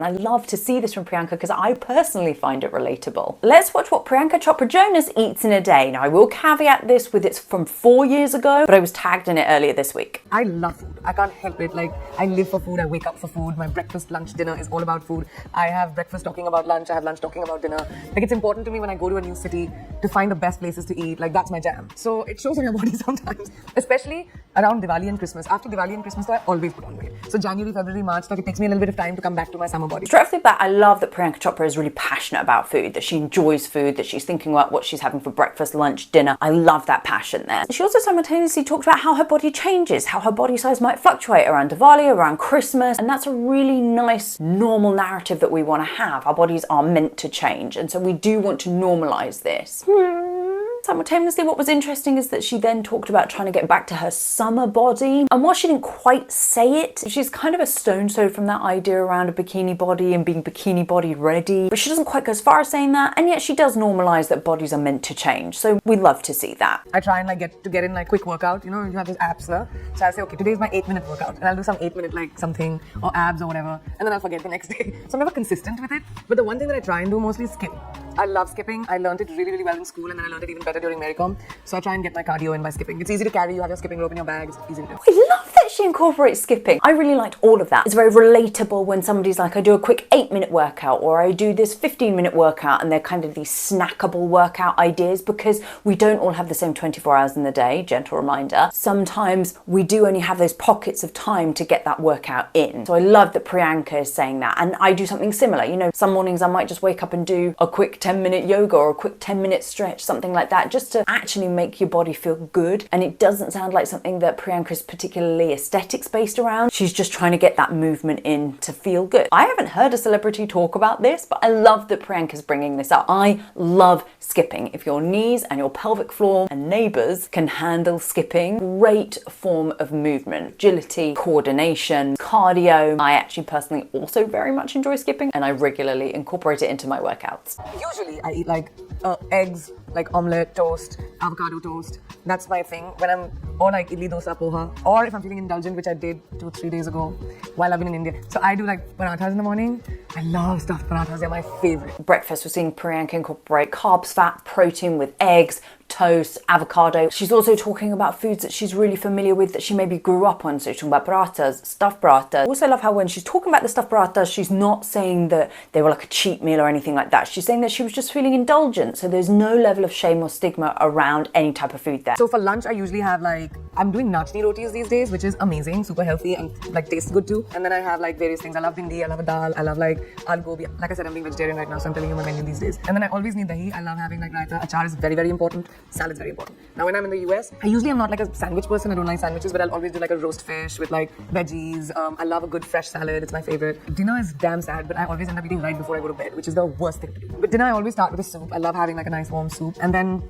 I love to see this from Priyanka because I personally find it relatable. Let's watch what Priyanka Chopra Jonas eats in a day. Now, I will caveat this with it's from 4 years ago, but I was tagged in it earlier this week. I love food. I can't help it. Like, I live for food. I wake up for food. My breakfast, lunch, dinner is all about food. I have breakfast talking about lunch. I have lunch talking about dinner. Like, it's important to me when I go to a new city to find the best places to eat. Like, that's my jam. So it shows on your body sometimes, especially around Diwali and Christmas. After Diwali and Christmas, though, I always put on weight. So January, February, March, like, it takes me a little bit of time to come back to my summer body. Straight off the bat, I love that Priyanka Chopra is really passionate about food, that she enjoys food, that she's thinking about what she's having for breakfast, lunch, dinner. I love that passion there. She also simultaneously talks about how her body changes, how her body size might fluctuate around Diwali, around Christmas, and that's a really nice, normal narrative that we want to have. Our bodies are meant to change, and so we do want to normalize this. Simultaneously, what was interesting is that she then talked about trying to get back to her summer body. And while she didn't quite say it, she's kind of a stone's throw from that idea around a bikini body and being bikini body ready. But she doesn't quite go as far as saying that. And yet she does normalize that bodies are meant to change. So we love to see that. I try and get in like quick workout. You know, you have those apps there. So I'll say, okay, today's my 8-minute workout. And I'll do some 8-minute like something or abs or whatever. And then I'll forget the next day. So I'm never consistent with it. But the one thing that I try and do mostly is skip. I love skipping. I learned it really, really well in school, and then I learned it even better during Maricom. So I try and get my cardio in by skipping. It's easy to carry. You have your skipping rope in your bag. It's easy to do. I love that she incorporates skipping. I really liked all of that. It's very relatable when somebody's like, I do a quick 8-minute workout, or I do this 15-minute workout, and they're kind of these snackable workout ideas, because we don't all have the same 24 hours in the day. Gentle reminder. Sometimes we do only have those pockets of time to get that workout in. So I love that Priyanka is saying that. And I do something similar. You know, some mornings I might just wake up and do a quick 10-minute yoga or a quick 10-minute stretch, something like that, just to actually make your body feel good. And it doesn't sound like something that Priyanka is particularly aesthetics based around. She's just trying to get that movement in to feel good. I haven't heard a celebrity talk about this, but I love that Priyanka's bringing this up. I love skipping. If your knees and your pelvic floor and neighbors can handle skipping, great form of movement, agility, coordination, cardio. I actually personally also very much enjoy skipping, and I regularly incorporate it into my workouts. Usually I eat like eggs, like omelette, toast, avocado toast. That's my thing when or like idli, dosa, poha. Or if I'm feeling indulgent, which I did 2-3 days ago while I've been in India. So I do like parathas in the morning. I love stuffed parathas, they're my favorite. Breakfast, we're seeing Priyanka incorporate carbs, fat, protein with eggs, toast, avocado. She's also talking about foods that she's really familiar with, that she maybe grew up on. So she's talking about parathas, stuffed parathas. I also love how when she's talking about the stuffed parathas, she's not saying that they were like a cheat meal or anything like that. She's saying that she was just feeling indulgent. So there's no level of shame or stigma around any type of food there. So for lunch, I usually have like, I'm doing nachni rotis these days, which is amazing, super healthy and like tastes good too. And then I have like various things. I love bhindi, I love a dal, I love like aloo gobi. Like I said, I'm being vegetarian right now, so I'm telling you my menu these days. And then I always need dahi. I love having like raita. Achar is very, very important. Salad's very important. Now when I'm in the US, I usually am not like a sandwich person. I don't like sandwiches, but I'll always do like a roast fish with like veggies. I love a good fresh salad. It's my favorite. Dinner is damn sad, but I always end up eating right before I go to bed, which is the worst thing to do. But dinner, I always start with a soup. I love having like a nice warm soup. And then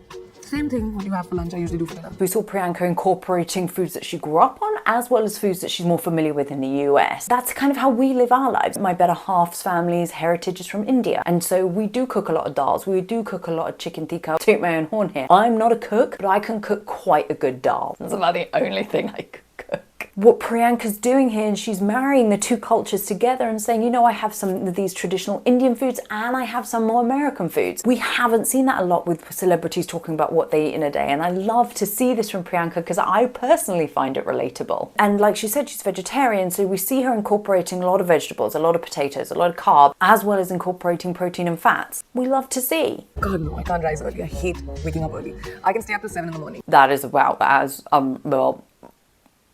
same thing, what you have for lunch, I usually do for dinner. We saw Priyanka incorporating foods that she grew up on, as well as foods that she's more familiar with in the US. That's kind of how we live our lives. My better half's family's heritage is from India. And so we do cook a lot of dals. We do cook a lot of chicken tikka. Toot my own horn here. I'm not a cook, but I can cook quite a good dal. That's about the only thing I can cook. What Priyanka's doing here, and she's marrying the two cultures together and saying, you know, I have some of these traditional Indian foods and I have some more American foods. We haven't seen that a lot with celebrities talking about what they eat in a day, and I love to see this from Priyanka because I personally find it relatable. And like she said, she's vegetarian, so we see her incorporating a lot of vegetables, a lot of potatoes, a lot of carbs, as well as incorporating protein and fats. We love to see. God no, I can't rise early. I hate waking up early. I can stay up till 7 in the morning. That is, wow, that is, well,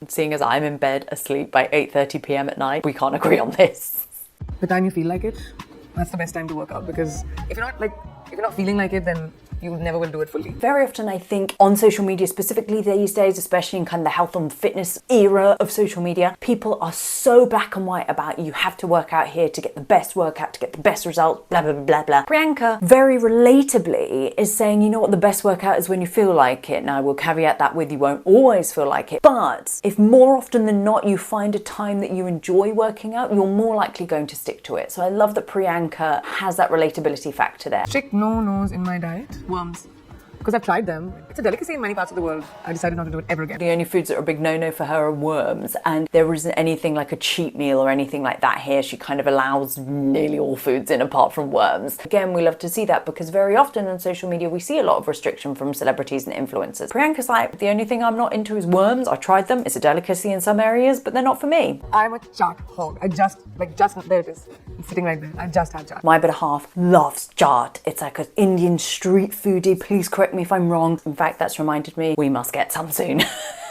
seeing as I'm in bed asleep by 8:30 p.m. at night, we can't agree on this. The time you feel like it, that's the best time to work out, because if you're not feeling like it, then you never will do it fully. Very often I think on social media, specifically these days, especially in kind of the health and fitness era of social media, people are so black and white about you have to work out here to get the best workout, to get the best result, blah, blah, blah, blah. Priyanka, very relatably, is saying, you know what, the best workout is when you feel like it. Now, I will caveat that with you won't always feel like it. But if more often than not you find a time that you enjoy working out, you're more likely going to stick to it. So I love that Priyanka has that relatability factor there. Strict no-nos in my diet. Worms. because I've tried them. It's a delicacy in many parts of the world. I decided not to do it ever again. The only foods that are a big no-no for her are worms, and there isn't anything like a cheat meal or anything like that here. She kind of allows nearly all foods in apart from worms. Again, we love to see that because very often on social media we see a lot of restriction from celebrities and influencers. Priyanka's like, the only thing I'm not into is worms. I tried them. It's a delicacy in some areas, but they're not for me. I'm a chaat hog. There it is. It's sitting right there. I just had chaat. My better half loves chaat. It's like an Indian street foodie. Please correct me if I'm wrong. In fact, that's reminded me we must get some soon.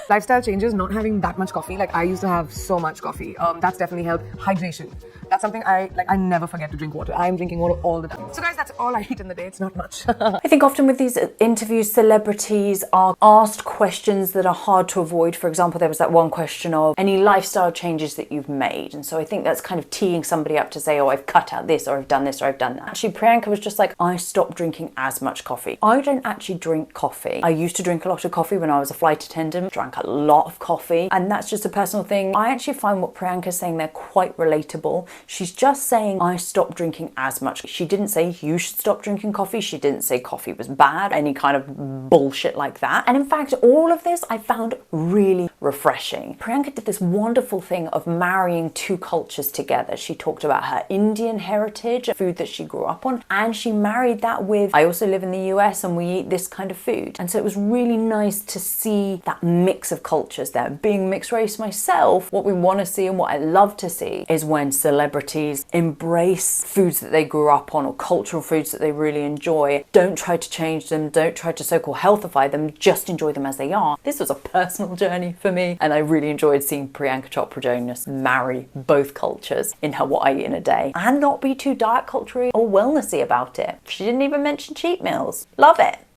Lifestyle changes, not having that much coffee. Like I used to have so much coffee. That's definitely helped. Hydration. That's something I never forget to drink water. I'm drinking water all the time. So guys, that's all I eat in the day. It's not much. I think often with these interviews, celebrities are asked questions that are hard to avoid. For example, there was that one question of any lifestyle changes that you've made. And so I think that's kind of teeing somebody up to say, oh, I've cut out this, or I've done this, or I've done that. Actually, Priyanka was just like, I stopped drinking as much coffee. I don't actually drink coffee. I used to drink a lot of coffee when I was a flight attendant, drank a lot of coffee, and that's just a personal thing. I actually find what Priyanka's saying there quite relatable. She's just saying, I stopped drinking as much. She didn't say you should stop drinking coffee. She didn't say coffee was bad, any kind of bullshit like that. And in fact, all of this I found really refreshing. Priyanka did this wonderful thing of marrying two cultures together. She talked about her Indian heritage, food that she grew up on, and she married that with, I also live in the US and we eat this kind of food. And so it was really nice to see that mix of cultures there. Being mixed race myself, what we want to see and what I love to see is when celebrities embrace foods that they grew up on or cultural foods that they really enjoy. Don't try to change them, don't try to so-called healthify them, just enjoy them as they are. This was a personal journey for me, and I really enjoyed seeing Priyanka Chopra Jonas marry both cultures in her What I Eat in a Day and not be too diet culture or wellnessy about it. She didn't even mention cheat meals. Love it.